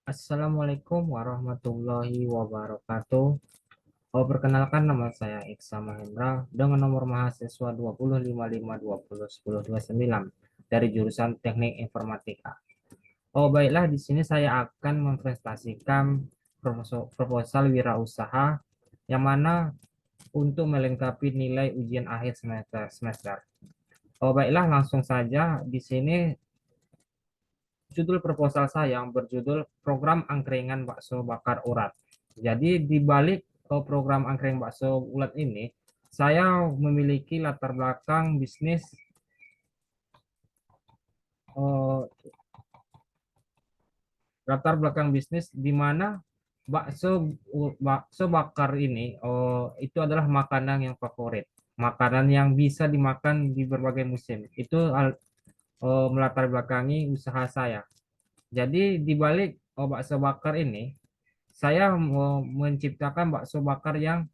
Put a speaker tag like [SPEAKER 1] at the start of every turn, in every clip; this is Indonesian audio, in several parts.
[SPEAKER 1] Assalamualaikum warahmatullahi wabarakatuh. Perkenalkan nama saya Iksa Mahendra dengan nomor mahasiswa 205521029 dari jurusan Teknik Informatika. Baiklah, di sini saya akan mempresentasikan proposal wirausaha yang mana untuk melengkapi nilai ujian akhir semester. Baiklah, langsung saja di sini judul proposal saya yang berjudul Program Angkringan Bakso Bakar Urat. Jadi di balik program angkringan bakso urat ini, saya memiliki eh, latar belakang bisnis di mana bakso bakar ini itu adalah makanan yang favorit, makanan yang bisa dimakan di berbagai musim. Itu melatar belakangi usaha saya. Jadi di balik bakso bakar ini, saya mau menciptakan bakso bakar yang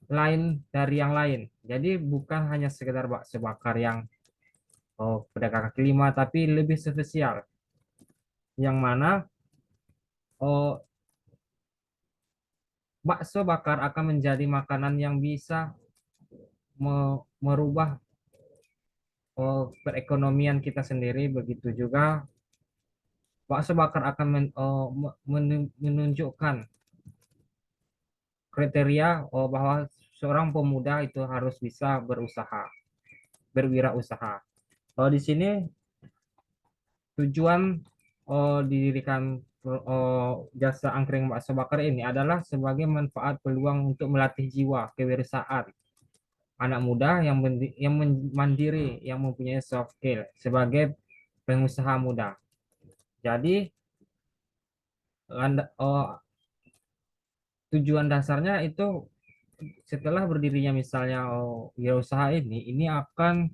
[SPEAKER 1] lain dari yang lain. Jadi bukan hanya sekedar bakso bakar yang pedagang kaki lima, tapi lebih spesial. Yang mana oh, bakso bakar akan menjadi makanan yang bisa merubah perekonomian kita sendiri. Begitu juga bakso bakar akan menunjukkan kriteria bahwa seorang pemuda itu harus bisa berusaha, berwirausaha. Di sini tujuan didirikan jasa angkring bakso bakar ini adalah sebagai manfaat peluang untuk melatih jiwa kewirausahaan anak muda yang mandiri, yang mempunyai soft skill sebagai pengusaha muda. Jadi tujuan dasarnya itu setelah berdirinya misalnya wirausaha ini akan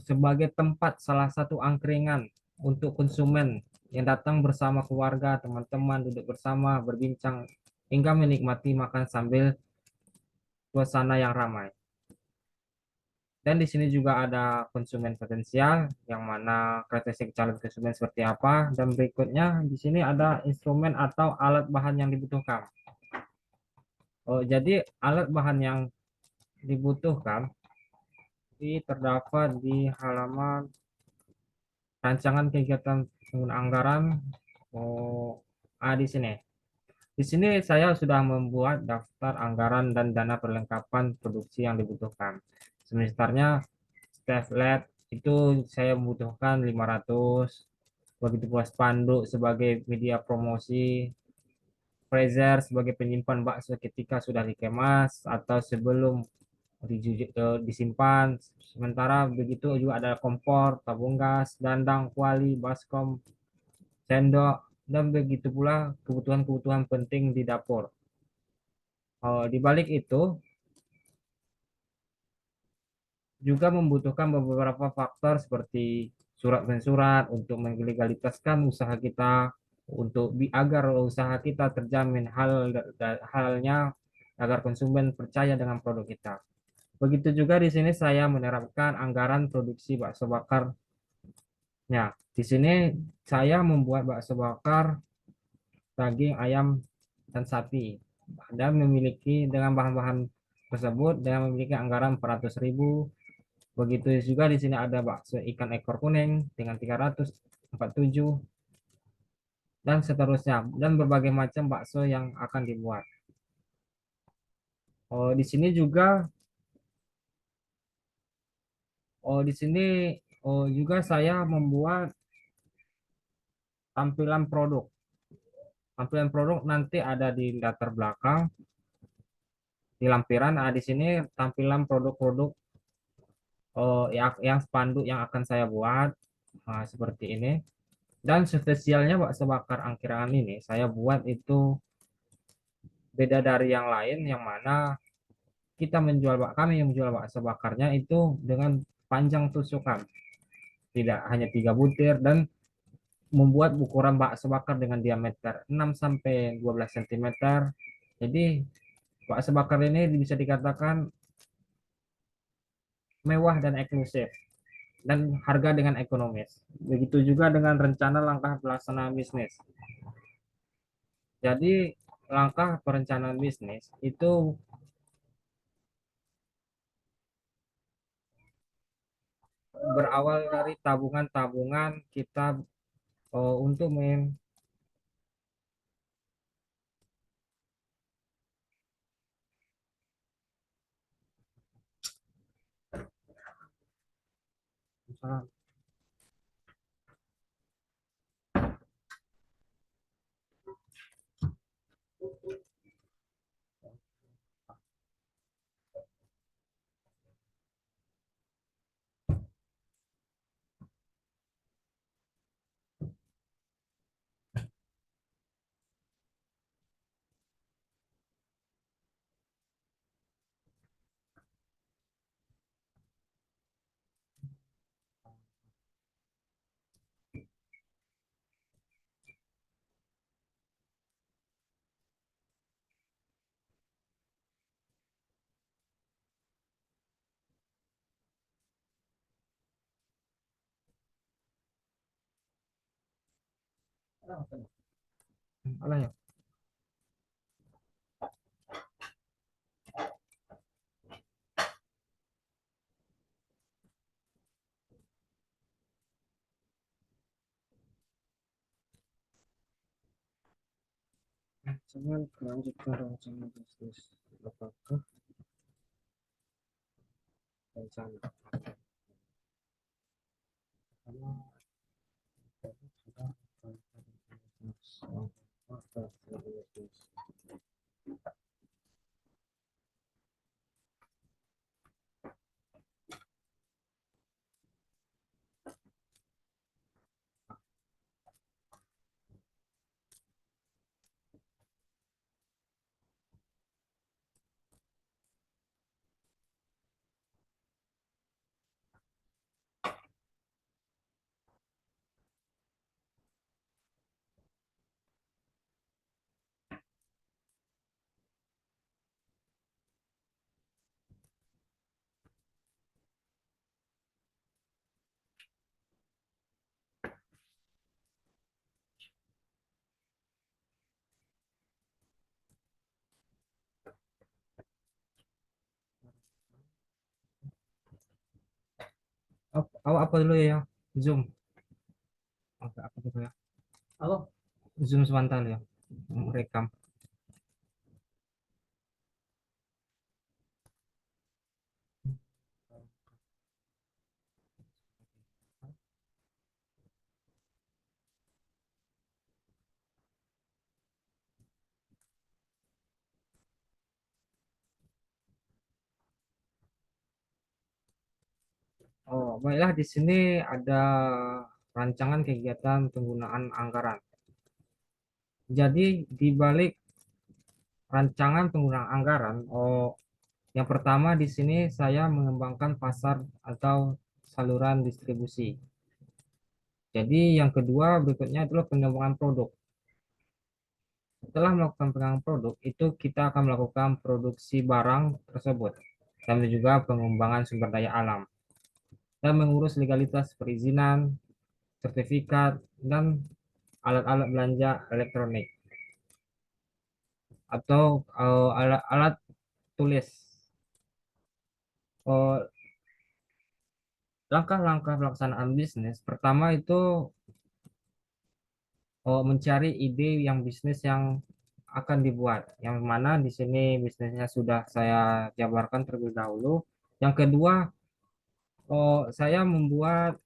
[SPEAKER 1] sebagai tempat salah satu angkringan untuk konsumen yang datang bersama keluarga, teman-teman, duduk bersama, berbincang, hingga menikmati makan sambil suasana yang ramai. Dan di sini juga ada konsumen potensial, yang mana karakteristik calon konsumen seperti apa. Dan berikutnya di sini ada instrumen atau alat bahan yang dibutuhkan. Jadi alat bahan yang dibutuhkan terdapat di halaman rancangan kegiatan penggunaan anggaran. Di sini. Di sini saya sudah membuat daftar anggaran dan dana perlengkapan produksi yang dibutuhkan. Semesternya staff lab itu saya membutuhkan 500. Begitu pula spanduk sebagai media promosi, freezer sebagai penyimpan bakso ketika sudah dikemas atau sebelum disimpan. Sementara begitu juga ada kompor, tabung gas, dandang, kuali, baskom, sendok, dan begitu pula kebutuhan-kebutuhan penting di dapur. Di balik itu juga membutuhkan beberapa faktor seperti surat mensurat untuk melegalitaskan usaha kita, untuk agar usaha kita terjamin halnya agar konsumen percaya dengan produk kita. Begitu juga di sini saya menerapkan anggaran produksi bakso bakarnya. Di sini saya membuat bakso bakar daging ayam dan sapi dan memiliki dengan bahan-bahan tersebut dan memiliki anggaran 400.000. Begitu juga di sini ada bakso ikan ekor kuning dengan 347 dan seterusnya, dan berbagai macam bakso yang akan dibuat. Di sini juga di sini juga saya membuat tampilan produk. Tampilan produk nanti ada di latar belakang, di lampiran. Di sini tampilan produk-produk yang spanduk yang akan saya buat seperti ini. Dan spesialnya bakso bakar angkringan ini saya buat itu beda dari yang lain, yang mana kami yang menjual bakso bakarnya itu dengan panjang tusukan, tidak hanya 3 butir, dan membuat ukuran bakso bakar dengan diameter 6 sampai 12 cm. Jadi bakso bakar ini bisa dikatakan mewah dan eksklusif dan harga dengan ekonomis. Begitu juga dengan rencana langkah pelaksanaan bisnis. Jadi langkah perencanaan bisnis itu berawal dari tabungan-tabungan kita untuk alah ya. Jangan melanjutkan rencana bisnis. Apakah rencana karena sudah apa dulu ya? Zoom. Oke, apa dulu ya? Halo. Zoom sebentar ya. Rekam. Oh, baiklah di sini ada rancangan kegiatan penggunaan anggaran. Jadi di balik rancangan penggunaan anggaran, yang pertama di sini saya mengembangkan pasar atau saluran distribusi. Jadi yang kedua berikutnya adalah pengembangan produk. Setelah melakukan pengembangan produk, itu kita akan melakukan produksi barang tersebut dan juga pengembangan sumber daya alam dan mengurus legalitas perizinan, sertifikat, dan alat-alat belanja elektronik atau alat-alat tulis. Oh, langkah-langkah pelaksanaan bisnis pertama itu mencari ide yang bisnis yang akan dibuat. Yang mana di sini bisnisnya sudah saya jabarkan terlebih dahulu. Yang kedua, saya membuat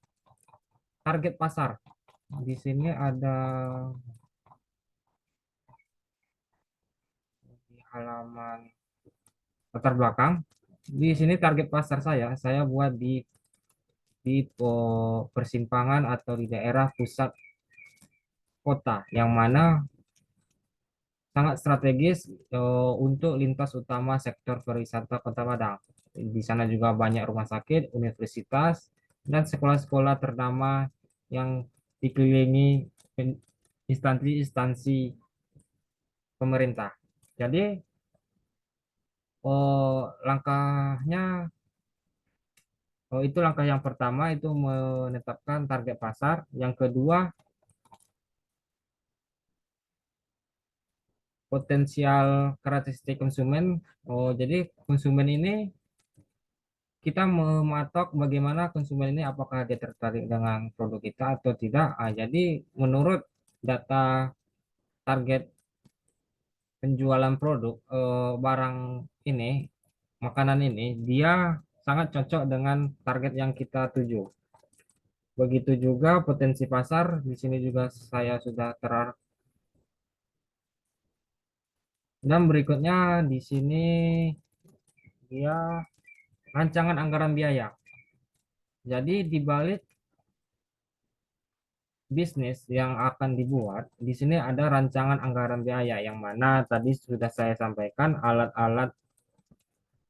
[SPEAKER 1] target pasar. Di sini ada di halaman latar belakang. Di sini target pasar saya buat di persimpangan atau di daerah pusat kota, yang mana sangat strategis untuk lintas utama sektor pariwisata Kota Padang. Di sana juga banyak rumah sakit, universitas, dan sekolah-sekolah ternama yang dikelilingi instansi-instansi pemerintah. Jadi langkahnya itu langkah yang pertama itu menetapkan target pasar. Yang kedua potensial karakteristik konsumen. Oh, jadi konsumen ini kita mematok bagaimana konsumen ini apakah dia tertarik dengan produk kita atau tidak. Jadi menurut data target penjualan produk barang ini, makanan ini, dia sangat cocok dengan target yang kita tuju. Begitu juga potensi pasar, di sini juga saya sudah dan berikutnya di sini dia rancangan anggaran biaya. Jadi di balik bisnis yang akan dibuat, di sini ada rancangan anggaran biaya yang mana tadi sudah saya sampaikan alat-alat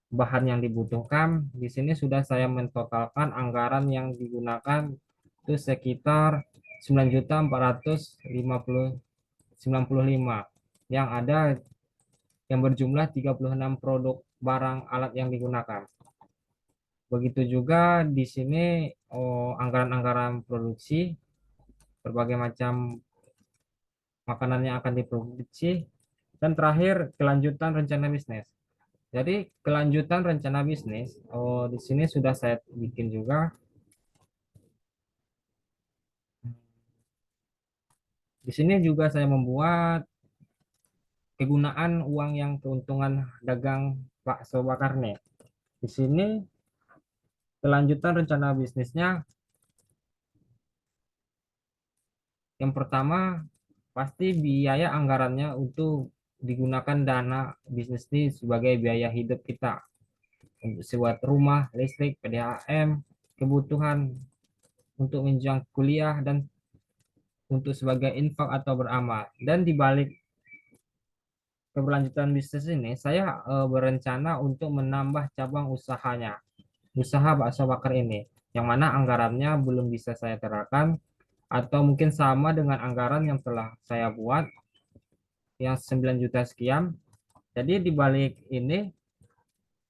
[SPEAKER 1] bahan yang dibutuhkan. Di sini sudah saya mentotalkan anggaran yang digunakan itu sekitar 9.495 yang ada yang berjumlah 36 produk barang alat yang digunakan. Begitu juga di sini anggaran-anggaran produksi berbagai macam makanan yang akan diproduksi dan terakhir kelanjutan rencana bisnis. Jadi kelanjutan rencana bisnis, di sini sudah saya bikin juga. Di sini juga saya membuat kegunaan uang yang keuntungan dagang bakso bakarne. Di sini kelanjutan rencana bisnisnya yang pertama pasti biaya anggarannya untuk digunakan dana bisnis ini sebagai biaya hidup kita untuk sewa rumah, listrik, PDAM, kebutuhan untuk menunjang kuliah dan untuk sebagai infak atau beramal. Dan di balik keberlanjutan bisnis ini, saya berencana untuk menambah cabang usahanya, usaha bakso bakar ini, yang mana anggarannya belum bisa saya terapkan atau mungkin sama dengan anggaran yang telah saya buat yang 9 juta sekian. Jadi di balik ini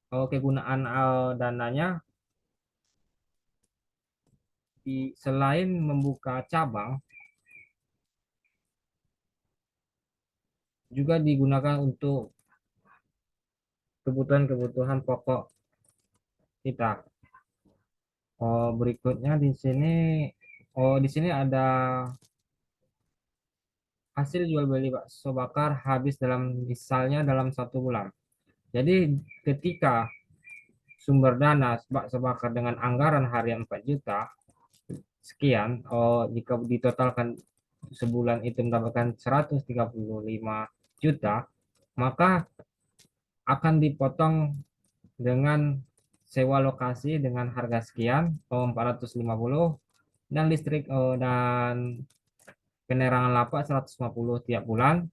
[SPEAKER 1] kegunaan dananya selain membuka cabang juga digunakan untuk kebutuhan-kebutuhan pokok kita. Berikutnya di sini ada hasil jual beli bakso bakar habis dalam misalnya dalam 1 bulan. Jadi ketika sumber dana bakso bakar dengan anggaran harian 4 juta sekian, jika ditotalkan sebulan itu mendapatkan 135 juta, maka akan dipotong dengan sewa lokasi dengan harga sekian, 450, dan listrik dan penerangan lapak 150 tiap bulan,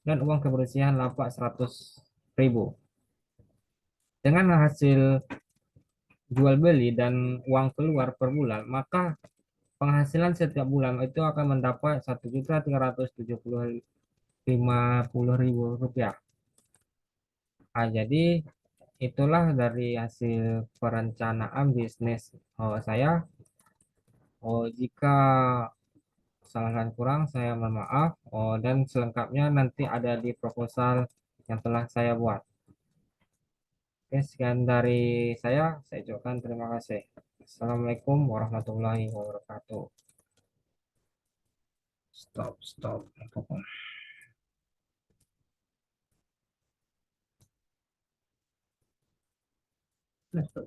[SPEAKER 1] dan uang kebersihan lapak 100.000. Dengan hasil jual beli dan uang keluar per bulan, maka penghasilan setiap bulan itu akan mendapat 1.350.000 rupiah. Jadi itulah dari hasil perencanaan bisnis saya. Jika salah dan kurang, saya mohon maaf. Dan selengkapnya nanti ada di proposal yang telah saya buat. Oke, sekian dari saya ucapkan terima kasih. Assalamualaikum warahmatullahi wabarakatuh. Stop, stop. Stop.